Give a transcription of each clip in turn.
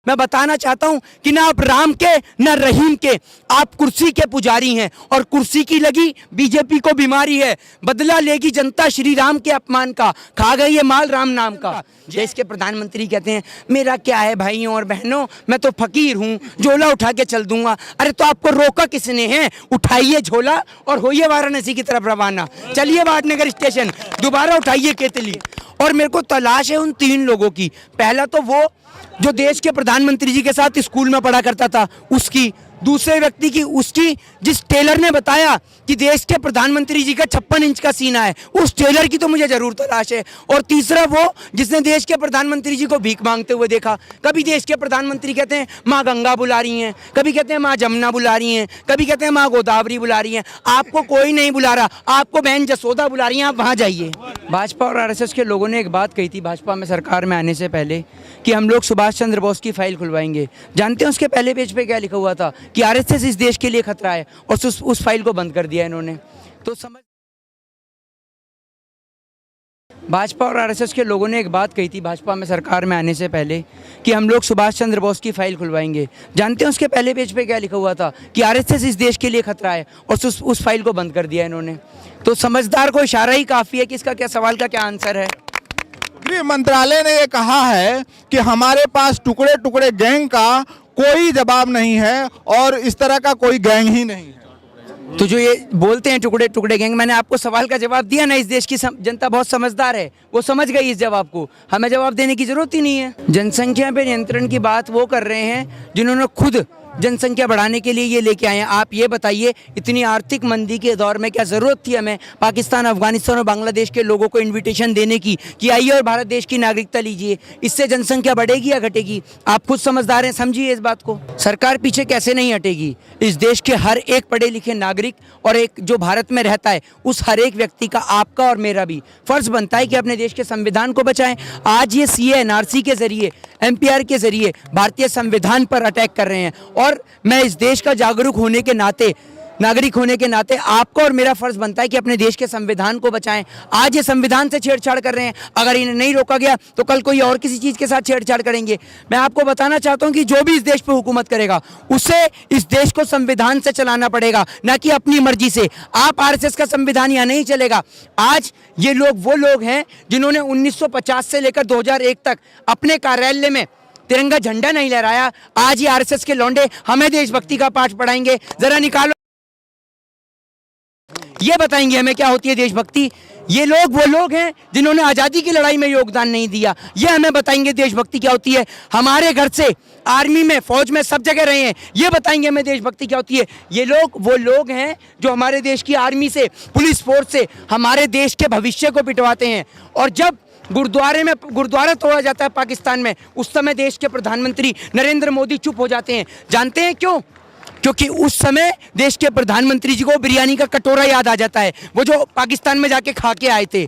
मैं बताना चाहता हूं कि ना आप राम के ना रहीम के, आप कुर्सी के पुजारी हैं और कुर्सी की लगी बीजेपी को बीमारी है। बदला लेगी जनता श्री राम के अपमान का, खा गई है माल राम नाम का। देश के प्रधानमंत्री कहते हैं मेरा क्या है भाइयों और बहनों, मैं तो फकीर हूं, झोला उठा के चल दूंगा। अरे तो आपको रोका किसने है? उठाइए झोला और होइए वाराणसी की तरफ रवाना, चलिए वाडनगर स्टेशन, दोबारा उठाइए केतली। और मेरे को तलाश है उन 3 लोगों की। पहला तो वो जो देश के प्रधानमंत्री जी के साथ स्कूल में पढ़ा करता था उसकी, दूसरे व्यक्ति की उसकी, जिस टेलर ने बताया कि देश के प्रधानमंत्री जी का 56 इंच का सीना है, उस टेलर की तो मुझे जरूर तलाश है। और तीसरा वो जिसने देश के प्रधानमंत्री जी को भीख मांगते हुए देखा। कभी देश के प्रधानमंत्री कहते हैं माँ गंगा बुला रही हैं, कभी कहते हैं माँ जमुना बुला रही हैं, कभी कहते हैं माँ गोदावरी बुला रही हैं। आपको कोई नहीं बुला रहा, आपको बहन जसोदा बुला रही हैं, आप वहाँ जाइए। भाजपा और आरएसएस के लोगों ने एक बात कही थी भाजपा में सरकार में आने से पहले कि हम लोग सुभाष चंद्र बोस की फाइल खुलवाएंगे। जानते हैं उसके पहले पेज पे क्या लिखा हुआ था? कि आरएसएस इस देश के लिए खतरा है, और उस फाइल को बंद कर दिया इन्होंने। तो समझ, भाजपा और आरएसएस के लोगों ने एक बात कही थी भाजपा में सरकार में आने से पहले कि हम लोग सुभाष चंद्र बोस की फाइल खुलवाएंगे। जानते हैं उसके पहले पेज पे क्या लिखा हुआ था? कि आरएसएस इस देश के लिए खतरा है, और उस फाइल को बंद कर दिया इन्होंने। तो समझदार को इशारा ही काफ़ी है कि इसका क्या सवाल का क्या आंसर है। गृह मंत्रालय ने ये कहा है कि हमारे पास टुकड़े टुकड़े गैंग का कोई जवाब नहीं है और इस तरह का कोई गैंग ही नहीं है। तो जो ये बोलते हैं टुकड़े टुकड़े गैंग, मैंने आपको सवाल का जवाब दिया ना। इस देश की जनता बहुत समझदार है, वो समझ गई इस जवाब को, हमें जवाब देने की जरूरत ही नहीं है। जनसंख्या पे नियंत्रण की बात वो कर रहे हैं जिन्होंने खुद जनसंख्या बढ़ाने के लिए ये लेके आए हैं। आप ये बताइए इतनी आर्थिक मंदी के दौर में क्या ज़रूरत थी हमें पाकिस्तान, अफगानिस्तान और बांग्लादेश के लोगों को इनविटेशन देने की कि आइए और भारत देश की नागरिकता लीजिए? इससे जनसंख्या बढ़ेगी या घटेगी? आप खुद समझदार हैं, समझिए इस बात को। सरकार पीछे कैसे नहीं हटेगी। इस देश के हर एक पढ़े लिखे नागरिक और एक जो भारत में रहता है उस हर एक व्यक्ति का, आपका और मेरा भी फर्ज बनता है कि अपने देश के संविधान को बचाएं। आज ये सीए एनआरसी के जरिए, एमपीआर के जरिए भारतीय संविधान पर अटैक कर रहे हैं, और मैं इस देश का जागरूक होने के नाते, नागरिक होने के नाते आपको और मेरा फर्ज बनता है कि अपने देश के संविधान को बचाएं। आज ये संविधान से छेड़छाड़ कर रहे हैं, अगर इन्हें नहीं रोका गया तो कल कोई और किसी चीज़ के साथ छेड़छाड़ करेंगे। मैं आपको बताना चाहता हूं कि जो भी इस देश पर हुकूमत करेगा उसे इस देश को संविधान से चलाना पड़ेगा, ना कि अपनी मर्जी से। आप आरएसएस का संविधान यहाँ नहीं चलेगा। आज ये लोग वो लोग हैं जिन्होंने 1950 से लेकर 2001 तक अपने कार्यालय में तिरंगा झंडा नहीं लहराया। आज ये आरएसएस के लौंडे हमें देशभक्ति का पाठ पढ़ाएंगे। जरा निकालो, ये बताएंगे हमें क्या होती है देशभक्ति। ये लोग वो लोग हैं जिन्होंने आज़ादी की लड़ाई में योगदान नहीं दिया, ये हमें बताएंगे देशभक्ति क्या होती है। हमारे घर से आर्मी में, फौज में, सब जगह रहे हैं, ये बताएंगे हमें देशभक्ति क्या होती है। ये लोग वो लोग हैं जो हमारे देश की आर्मी से, पुलिस फोर्स से हमारे देश के भविष्य को पिटवाते हैं। और जब गुरुद्वारा तोड़ा जाता है पाकिस्तान में, उस समय देश के प्रधानमंत्री नरेंद्र मोदी चुप हो जाते हैं। जानते हैं क्यों? क्योंकि उस समय देश के प्रधानमंत्री जी को बिरयानी का कटोरा याद आ जाता है, वो जो पाकिस्तान में जाके खा के आए थे।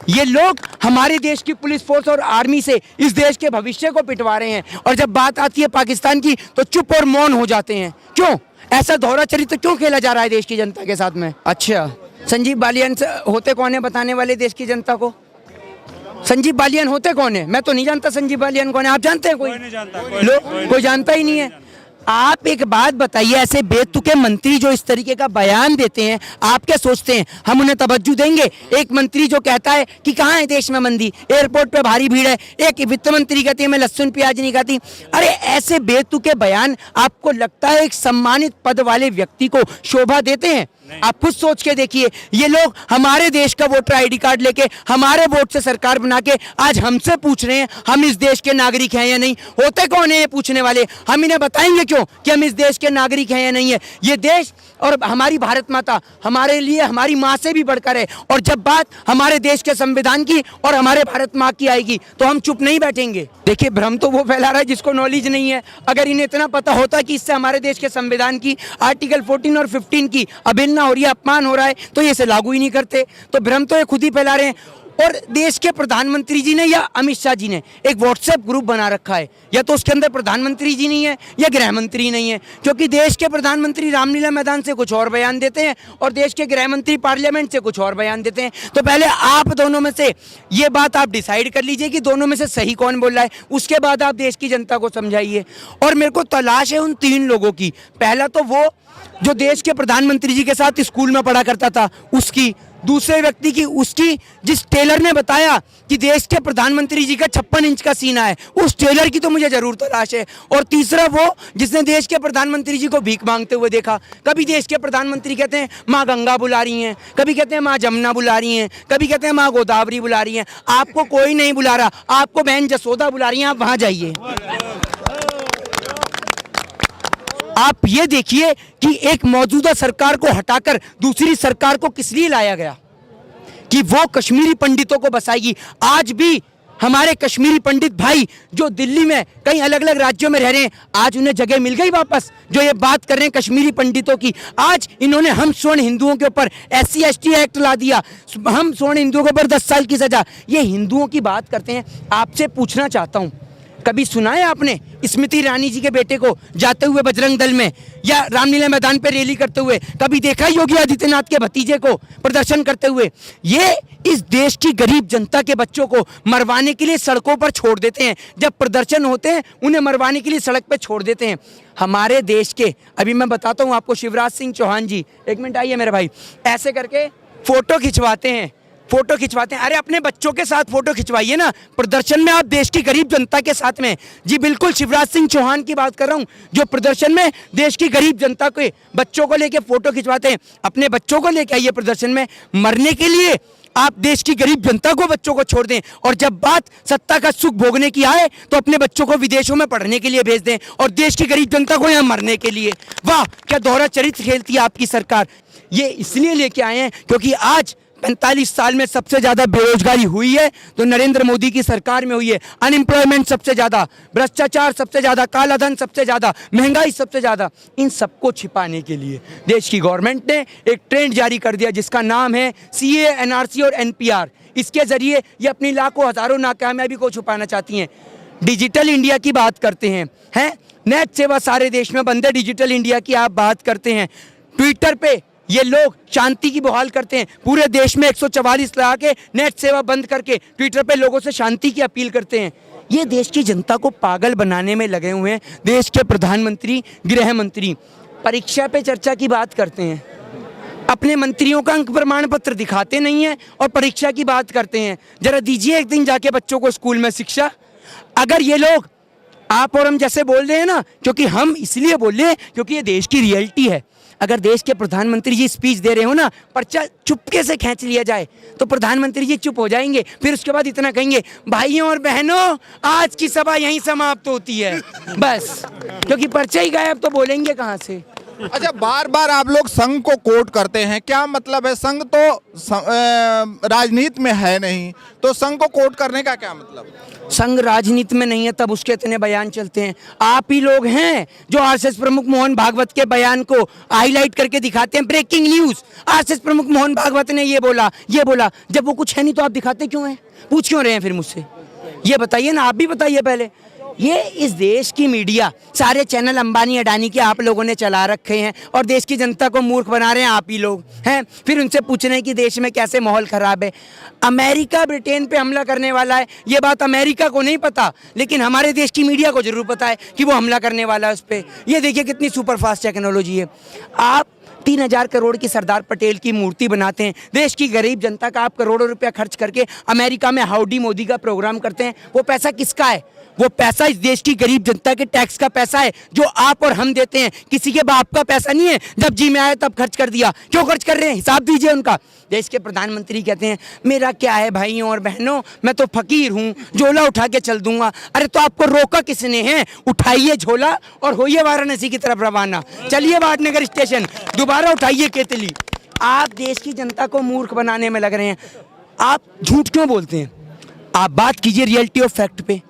ये लोग हमारे देश की पुलिस फोर्स और आर्मी से इस देश के भविष्य को पिटवा रहे हैं, और जब बात आती है पाकिस्तान की तो चुप और मौन हो जाते हैं। क्यों? ऐसा दोहरा चरित्र क्यों खेला जा रहा है देश की जनता के साथ में? अच्छा, संजीव बालियान होते कौन है बताने वाले देश की जनता को? संजीव बालियान होते कौन है? मैं तो नहीं जानता संजीव बालियान कौन है। आप जानते हैं? कोई नहीं जानता, कोई जानता ही नहीं है। आप एक बात बताइए, ऐसे बेतुके मंत्री जो इस तरीके का बयान देते हैं, आप क्या सोचते हैं हम उन्हें तवज्जो देंगे? एक मंत्री जो कहता है कि कहाँ है देश में मंदी, एयरपोर्ट पे भारी भीड़ है, एक वित्त मंत्री कहती है मैं लहसुन प्याज नहीं खाती। अरे ऐसे बेतुके बयान आपको लगता है एक सम्मानित पद वाले व्यक्ति को शोभा देते हैं? आप खुद सोच के देखिए। ये लोग हमारे देश का वोटर आईडी कार्ड लेके हमारे वोट से सरकार बना के आज हमसे पूछ रहे हैं हम इस देश के नागरिक हैं या नहीं। होते कौन है ये पूछने वाले? हम इन्हें बताएंगे क्यों कि हम इस देश के नागरिक हैं या नहीं है। ये देश और हमारी भारत माता हमारे लिए हमारी माँ से भी बढ़कर है, और जब बात हमारे देश के संविधान की और हमारे भारत माँ की आएगी तो हम चुप नहीं बैठेंगे। देखिए, भ्रम तो वो फैला रहा है जिसको नॉलेज नहीं है। अगर इन्हें इतना पता होता कि इससे हमारे देश के संविधान की आर्टिकल 14 और 15 की अवहेलना हो रही है, अपमान हो रहा है, तो ये इसे लागू ही नहीं करते। तो भ्रम तो ये खुद ही फैला रहे हैं। और देश के प्रधानमंत्री जी ने या अमित शाह जी ने एक व्हाट्सएप ग्रुप बना रखा है, या तो उसके अंदर प्रधानमंत्री जी नहीं है या गृह मंत्री नहीं है, क्योंकि देश के प्रधानमंत्री रामलीला मैदान से कुछ और बयान देते हैं और देश के गृह मंत्री पार्लियामेंट से कुछ और बयान देते हैं। तो पहले आप दोनों में से ये बात आप डिसाइड कर लीजिए कि दोनों में से सही कौन बोल रहा है, उसके बाद आप देश की जनता को समझाइए। और मेरे को तलाश है उन 3 लोगों की। पहला तो वो जो देश के प्रधानमंत्री जी के साथ स्कूल में पढ़ा करता था उसकी, दूसरे व्यक्ति की उसकी, जिस टेलर ने बताया कि देश के प्रधानमंत्री जी का 56 इंच का सीना है, उस टेलर की तो मुझे जरूर तलाश है। और तीसरा वो जिसने देश के प्रधानमंत्री जी को भीख मांगते हुए देखा। कभी देश के प्रधानमंत्री कहते हैं माँ गंगा बुला रही हैं, कभी कहते हैं माँ जमुना बुला रही हैं, कभी कहते हैं माँ गोदावरी बुला रही हैं। आपको कोई नहीं बुला रहा, आपको बहन जसोदा बुला रही हैं, आप वहाँ जाइए। आप ये देखिए कि एक मौजूदा सरकार को हटाकर दूसरी सरकार को किस लिए लाया गया, कि वो कश्मीरी पंडितों को बसाएगी। आज भी हमारे कश्मीरी पंडित भाई जो दिल्ली में कई अलग अलग राज्यों में रह रहे हैं, आज उन्हें जगह मिल गई वापस, जो ये बात कर रहे हैं कश्मीरी पंडितों की। आज इन्होंने हम स्वर्ण हिंदुओं के ऊपर SC ST एक्ट ला दिया, हम स्वर्ण हिंदुओं के ऊपर 10 साल की सजा। ये हिंदुओं की बात करते हैं। आपसे पूछना चाहता हूँ, कभी सुना है आपने स्मृति ईरानी जी के बेटे को जाते हुए बजरंग दल में या रामलीला मैदान पर रैली करते हुए? कभी देखा योगी आदित्यनाथ के भतीजे को प्रदर्शन करते हुए? ये इस देश की गरीब जनता के बच्चों को मरवाने के लिए सड़कों पर छोड़ देते हैं। जब प्रदर्शन होते हैं उन्हें मरवाने के लिए सड़क पर छोड़ देते हैं। हमारे देश के, अभी मैं बताता हूँ आपको, शिवराज सिंह चौहान जी, एक मिनट आइए मेरे भाई, ऐसे करके फोटो खिंचवाते हैं, फोटो खिंचवाते हैं। अरे अपने बच्चों के साथ फोटो खिंचवाइए ना, प्रदर्शन में आप देश की गरीब जनता के साथ में। जी बिल्कुल, शिवराज सिंह चौहान की बात कर रहा हूं, जो प्रदर्शन में देश की गरीब जनता के बच्चों को लेके फोटो खिंचवाते हैं। अपने बच्चों को लेके आइए प्रदर्शन में, मरने के लिए आप देश की गरीब जनता को, बच्चों को छोड़ दें। और जब बात सत्ता का सुख भोगने की आए तो अपने बच्चों को विदेशों में पढ़ने के लिए भेज दें और देश की गरीब जनता को यहाँ मरने के लिए। वाह, क्या दोहरा चरित्र खेलती है आपकी सरकार। ये इसलिए लेके आए हैं क्योंकि आज 45 साल में सबसे ज्यादा बेरोजगारी हुई है तो नरेंद्र मोदी की सरकार में हुई है। अनएम्प्लॉयमेंट सबसे ज्यादा, भ्रष्टाचार सबसे ज्यादा, काला धन सबसे ज्यादा, महंगाई सबसे ज्यादा। इन सबको छिपाने के लिए देश की गवर्नमेंट ने एक ट्रेंड जारी कर दिया जिसका नाम है CA, NRC और NPR। इसके जरिए ये अपनी लाखों हजारों नाकामयाबी को छुपाना चाहती हैं। डिजिटल इंडिया की बात करते हैं, नेट सेवा सारे देश में बंद है। डिजिटल इंडिया की आप बात करते हैं, ट्विटर पे ये लोग शांति की बहाल करते हैं। पूरे देश में 144 लगा के नेट सेवा बंद करके ट्विटर पे लोगों से शांति की अपील करते हैं। ये देश की जनता को पागल बनाने में लगे हुए हैं देश के प्रधानमंत्री, गृह मंत्री। परीक्षा पे चर्चा की बात करते हैं, अपने मंत्रियों का अंक प्रमाण पत्र दिखाते नहीं है और परीक्षा की बात करते हैं। जरा दीजिए एक दिन जाके बच्चों को स्कूल में शिक्षा। अगर ये लोग आप और हम जैसे बोल रहे हैं ना, क्योंकि हम इसलिए बोल रहे हैं क्योंकि ये देश की रियलिटी है। अगर देश के प्रधानमंत्री जी स्पीच दे रहे हो ना, पर्चा चुपके से खींच लिया जाए तो प्रधानमंत्री जी चुप हो जाएंगे। फिर उसके बाद इतना कहेंगे, भाइयों और बहनों आज की सभा यहीं समाप्त होती है, बस। क्योंकि पर्चा ही गायब तो बोलेंगे कहाँ से। अच्छा, बार बार आप लोग संघ को कोट करते हैं, क्या मतलब है? संघ तो राजनीति में है नहीं, तो संघ को कोट करने का क्या मतलब? संघ राजनीति में नहीं है तब उसके इतने बयान चलते हैं। आप ही लोग हैं जो RSS प्रमुख मोहन भागवत के बयान को हाईलाइट करके दिखाते हैं। ब्रेकिंग न्यूज, RSS प्रमुख मोहन भागवत ने ये बोला, ये बोला। जब वो कुछ है नहीं तो आप दिखाते क्यों हैं? पूछ क्यों रहे हैं फिर मुझसे? ये बताइए ना, आप भी बताइए पहले। ये इस देश की मीडिया, सारे चैनल अंबानी अडानी के आप लोगों ने चला रखे हैं और देश की जनता को मूर्ख बना रहे हैं आप ही लोग हैं। फिर उनसे पूछ रहे हैं कि देश में कैसे माहौल खराब है। अमेरिका ब्रिटेन पे हमला करने वाला है, ये बात अमेरिका को नहीं पता, लेकिन हमारे देश की मीडिया को जरूर पता है कि वो हमला करने वाला है उस पर। ये देखिए कितनी सुपरफास्ट टेक्नोलॉजी है। आप 3000 करोड़ की सरदार पटेल की मूर्ति बनाते हैं, देश की गरीब जनता का आप करोड़ों रुपया खर्च करके अमेरिका में हाउडी मोदी का प्रोग्राम करते हैं। वो पैसा किसका है? वो पैसा इस देश की गरीब जनता के टैक्स का पैसा है जो आप और हम देते हैं। किसी के बाप का पैसा नहीं है, जब जी में आया तब खर्च कर दिया। क्यों खर्च कर रहे हैं? हिसाब दीजिए उनका। देश के प्रधानमंत्री कहते हैं मेरा क्या है भाइयों और बहनों, मैं तो फकीर हूँ, झोला उठा के चल दूंगा। अरे तो आपको रोका किसने है? उठाइए झोला और होइए वाराणसी की तरफ रवाना। चलिए वाडनगर स्टेशन, दोबारा उठाइए केतली। आप देश की जनता को मूर्ख बनाने में लग रहे हैं। आप झूठ क्यों बोलते हैं? आप बात कीजिए रियलिटी ऑफ फैक्ट पे।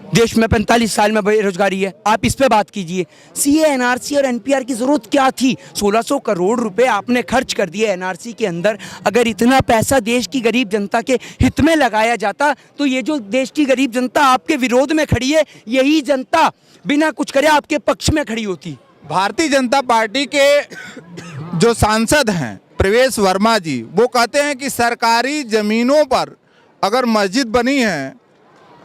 देश में 45 साल में बेरोजगारी है, आप इस पे बात कीजिए। सीए, एनआरसी और एनपीआर की जरूरत क्या थी? 1600 करोड़ रुपए आपने खर्च कर दिए एनआरसी के अंदर। अगर इतना पैसा देश की गरीब जनता के हित में लगाया जाता तो ये जो देश की गरीब जनता आपके विरोध में खड़ी है, यही जनता बिना कुछ करे आपके पक्ष में खड़ी होती। भारतीय जनता पार्टी के जो सांसद हैं प्रवेश वर्मा जी, वो कहते हैं कि सरकारी जमीनों पर अगर मस्जिद बनी है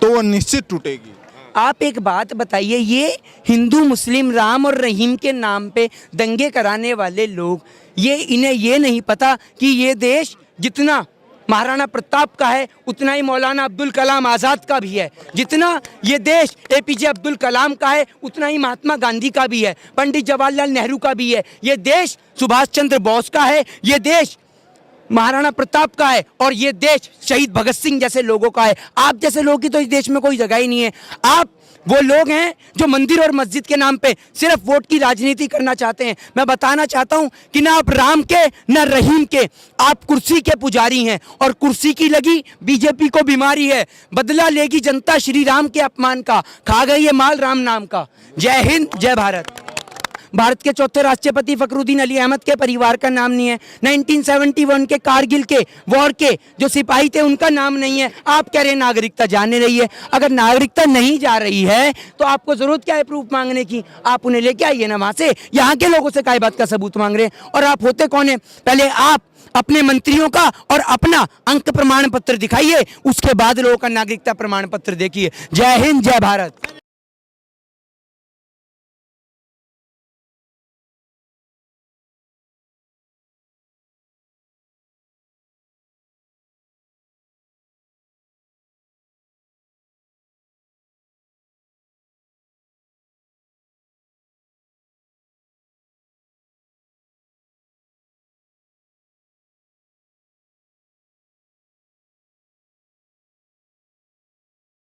तो वो निश्चित टूटेगी। आप एक बात बताइए, ये हिंदू मुस्लिम राम और रहीम के नाम पे दंगे कराने वाले लोग, इन्हें ये नहीं पता कि ये देश जितना महाराणा प्रताप का है उतना ही मौलाना अब्दुल कलाम आज़ाद का भी है, जितना ये देश एपीजे अब्दुल कलाम का है उतना ही महात्मा गांधी का भी है, पंडित जवाहरलाल नेहरू का भी है, ये देश सुभाष चंद्र बोस का है, ये देश महाराणा प्रताप का है और ये देश शहीद भगत सिंह जैसे लोगों का है। आप जैसे लोगों की तो इस देश में कोई जगह ही नहीं है। आप वो लोग हैं जो मंदिर और मस्जिद के नाम पे सिर्फ वोट की राजनीति करना चाहते हैं। मैं बताना चाहता हूं कि ना आप राम के ना रहीम के, आप कुर्सी के पुजारी हैं और कुर्सी की लगी बीजेपी को बीमारी है। बदला लेगी जनता श्री राम के अपमान का, खा गई ये माल राम नाम का। जय हिंद, जय भारत। भारत के चौथे राष्ट्रपति फखरुद्दीन अली अहमद के परिवार का नाम नहीं है। 1971 के कारगिल के वॉर के जो सिपाही थे उनका नाम नहीं है। आप कह रहे हैं नागरिकता जाने रही है। अगर नागरिकता नहीं जा रही है तो आपको जरूरत क्या है प्रूफ मांगने की? आप उन्हें लेके आइए ना वहां से। यहाँ के लोगों से काय बात का सबूत मांग रहे हैं? और आप होते कौन है? पहले आप अपने मंत्रियों का और अपना अंक प्रमाण पत्र दिखाइए, उसके बाद लोगों का नागरिकता प्रमाण पत्र देखिए। जय हिंद, जय भारत।